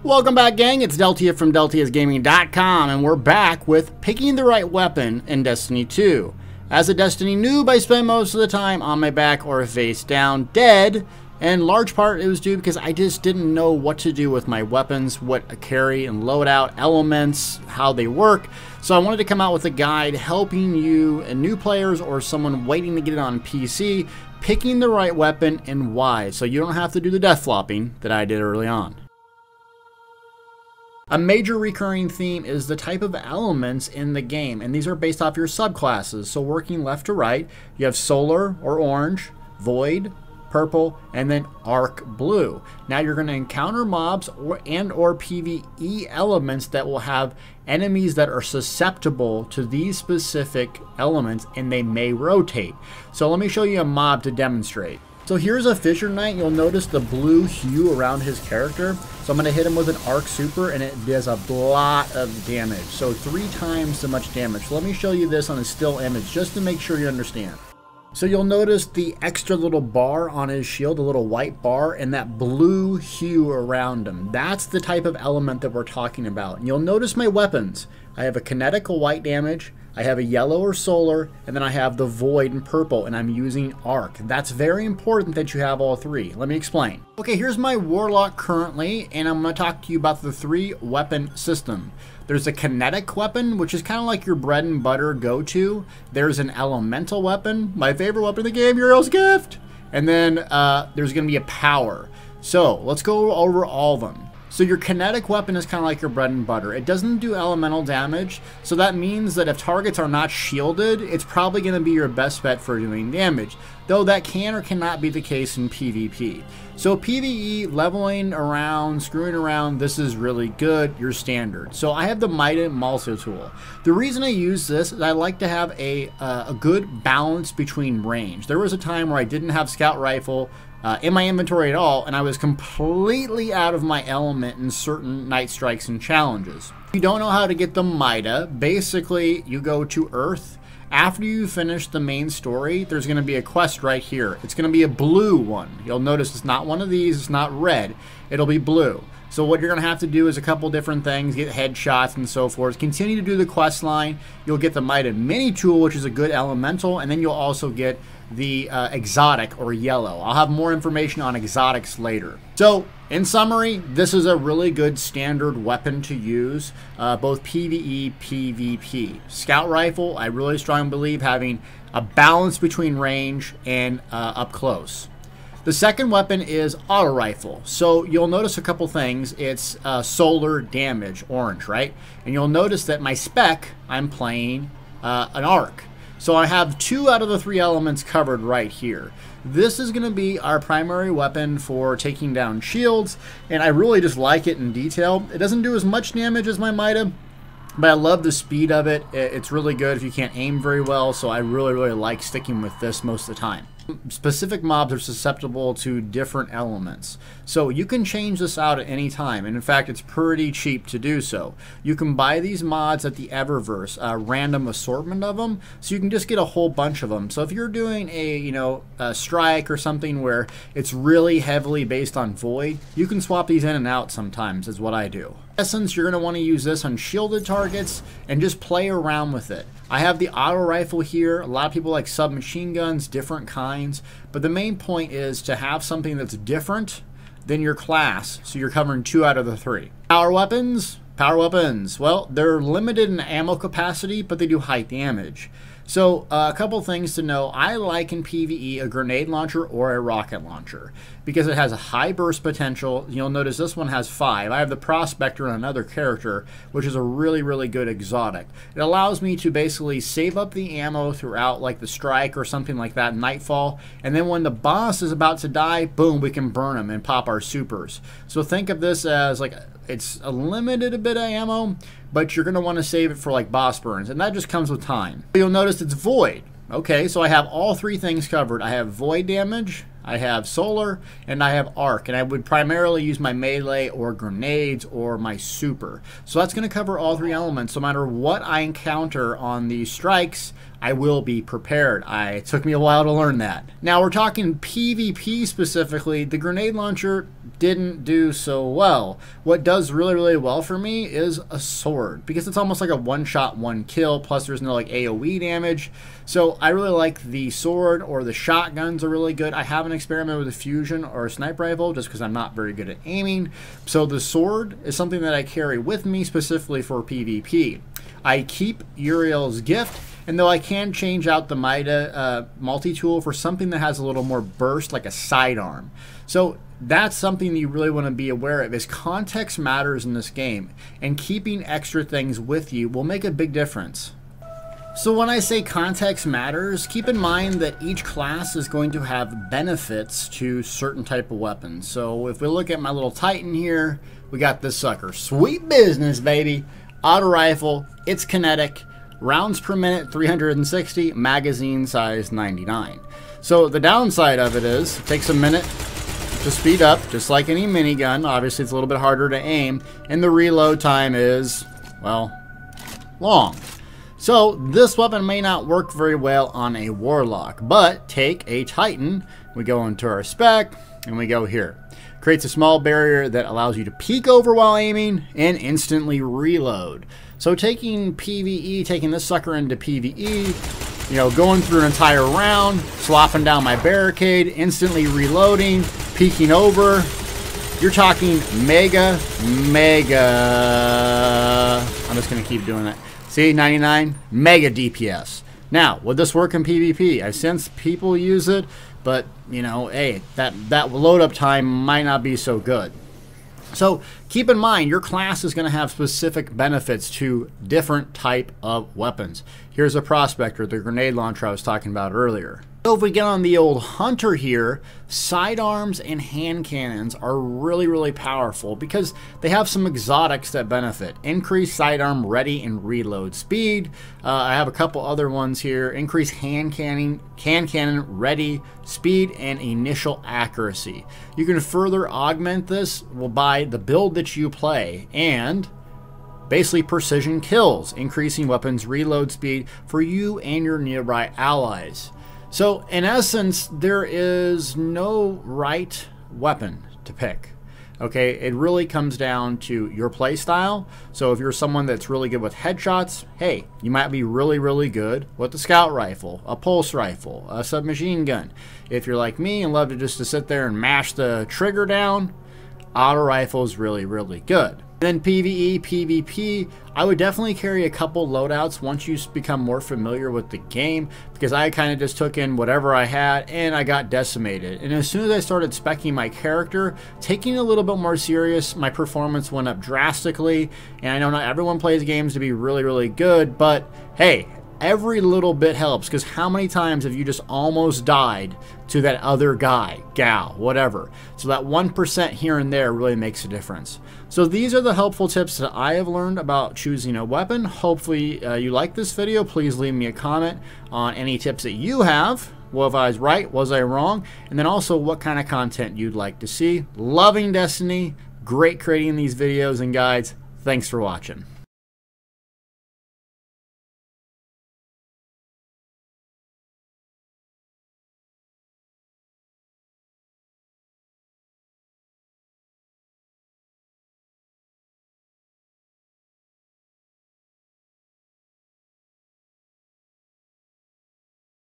Welcome back, gang. It's Deltia from DeltiasGaming.com, and we're back with picking the right weapon in Destiny 2. As a Destiny noob, I spent most of the time on my back or face down, dead, and in large part it was due because I just didn't know what to do with my weapons, what to carry and load out, elements, how they work. So I wanted to come out with a guide helping you and new players or someone waiting to get it on PC, picking the right weapon and why, so you don't have to do the death flopping that I did early on. A major recurring theme is the type of elements in the game, and these are based off your subclasses. So working left to right, you have solar or orange, void, purple, and then arc blue. Now you're going to encounter mobs or PvE elements that will have enemies that are susceptible to these specific elements, and they may rotate. So let me show you a mob to demonstrate. So here's a Fisher Knight. You'll notice the blue hue around his character. So I'm going to hit him with an arc super, and it does a lot of damage. So 3 times the much damage. So let me show you this on a still image just to make sure you understand. So you'll notice the extra little bar on his shield, a little white bar, and that blue hue around him. That's the type of element that we're talking about. And you'll notice my weapons. I have a kinetic white damage, I have a yellow or solar, and then I have the void and purple, and I'm using arc. That's very important that you have all 3. Let me explain. Okay, here's my warlock currently, and I'm going to talk to you about the 3 weapon system. There's a kinetic weapon, which is kind of like your bread and butter go-to. There's an elemental weapon, my favorite weapon in the game, Uriel's Gift. And then there's going to be a power. So let's go over all of them. So your kinetic weapon is kind of like your bread and butter. It doesn't do elemental damage, so that means that if targets are not shielded, it's probably going to be your best bet for doing damage, though that can or cannot be the case in PvP. So PvE, leveling around, screwing around, this is really good, your standard. So I have the Mida Malso tool. The reason I use this is I like to have a good balance between range. There was a time where I didn't have scout rifle in my inventory at all, and I was completely out of my element in certain night strikes and challenges. If you don't know how to get the Mida, basically you go to Earth. After you finish the main story, there's going to be a quest right here. It's going to be a blue one. You'll notice it's not one of these, it's not red, it'll be blue. So what you're going to have to do is a couple different things, get headshots and so forth. Continue to do the quest line. You'll get the Mida Mini tool, which is a good elemental, and then you'll also get the exotic or yellow. I'll have more information on exotics later. So in summary, this is a really good standard weapon to use, both PvE, PvP. Scout rifle, I really strongly believe having a balance between range and up close. The second weapon is auto rifle. So you'll notice a couple things. It's solar damage, orange, right? And you'll notice that my spec, I'm playing an arc. So I have 2 out of the 3 elements covered right here. This is going to be our primary weapon for taking down shields, and I really just like it in detail. It doesn't do as much damage as my Mida, but I love the speed of it. It's really good if you can't aim very well, so I really like sticking with this most of the time. Specific mobs are susceptible to different elements, so you can change this out at any time, and in fact it's pretty cheap to do so. You can buy these mods at the Eververse, a random assortment of them, so you can just get a whole bunch of them. So if you're doing a strike or something where it's really heavily based on void, you can swap these in and out sometimes, is what I do. In essence, you're going to want to use this on shielded targets and just play around with it. I have the auto rifle here. A lot of people like submachine guns, different kinds, but the main point is to have something that's different than your class, so you're covering 2 out of the 3. Power weapons, well, they're limited in ammo capacity, but they do high damage. So a couple things to know. I like in PvE a grenade launcher or a rocket launcher because it has a high burst potential. You'll notice this one has 5. I have the Prospector and another character, which is a really good exotic. It allows me to basically save up the ammo throughout like the strike or something like that, Nightfall, and then when the boss is about to die, boom, we can burn him and pop our supers. So think of this as like it's a limited bit of ammo, but you're going to want to save it for like boss burns, and that just comes with time. You'll notice it's void. Okay, so I have all 3 things covered. I have void damage, I have solar, and I have arc, and I would primarily use my melee or grenades or my super. So that's going to cover all three elements. No matter what I encounter on these strikes, I will be prepared. It took me a while to learn that. Now we're talking PvP specifically. The grenade launcher didn't do so well. What does really, really well for me is a sword, because it's almost like a one-shot, one-kill, plus there's no like AoE damage. So I really like the sword, or the shotguns are really good. I haven't experimented with a fusion or a sniper rifle just because I'm not very good at aiming. So the sword is something that I carry with me specifically for PvP. I keep Uriel's gift, and though I can change out the Mida multi-tool for something that has a little more burst, like a sidearm. So that's something you really want to be aware of, is context matters in this game, and keeping extra things with you will make a big difference. So when I say context matters, keep in mind that each class is going to have benefits to certain type of weapons. So if we look at my little Titan here, we got this sucker. Sweet business, baby. Auto rifle, it's kinetic, rounds per minute 360, magazine size 99. So the downside of it is it takes a minute to speed up, just like any minigun. Obviously it's a little bit harder to aim, and the reload time is, well, long. So this weapon may not work very well on a warlock, but take a Titan, we go into our spec, and we go here. Creates a small barrier that allows you to peek over while aiming and instantly reload. So taking PvE, taking this sucker into PvE, you know, going through an entire round, slopping down my barricade, instantly reloading, peeking over, you're talking mega. I'm just going to keep doing that. See, 99, mega DPS. Now, would this work in PvP? I've seen people use it, but, you know, hey, that load up time might not be so good. So keep in mind, your class is going to have specific benefits to different type of weapons. Here's a prospector, the grenade launcher I was talking about earlier. So if we get on the old hunter here, sidearms and hand cannons are really, really powerful because they have some exotics that benefit. Increased sidearm ready and reload speed. I have a couple other ones here. Increased hand cannon ready speed and initial accuracy. You can further augment this by the build that you play, and basically precision kills, increasing weapons reload speed for you and your nearby allies. So in essence, there is no right weapon to pick. Okay, it really comes down to your play style. So if you're someone that's really good with headshots, hey, you might be really, really good with a scout rifle, a pulse rifle, a submachine gun. If you're like me and love to just sit there and mash the trigger down, auto rifle is really, really good. And then PvE, PvP, I would definitely carry a couple loadouts once you become more familiar with the game, because I kind of just took in whatever I had and I got decimated. And as soon as I started speccing my character, taking it a little bit more serious, my performance went up drastically. And I know not everyone plays games to be really, really good, but hey, every little bit helps, because how many times have you just almost died to that other guy, gal, whatever? So that 1% here and there really makes a difference. So these are the helpful tips that I have learned about choosing a weapon. Hopefully you like this video. Please leave me a comment on any tips that you have. Well, if I was right, was I wrong? And then also what kind of content you'd like to see. Loving Destiny, great creating these videos and guides. Thanks for watching.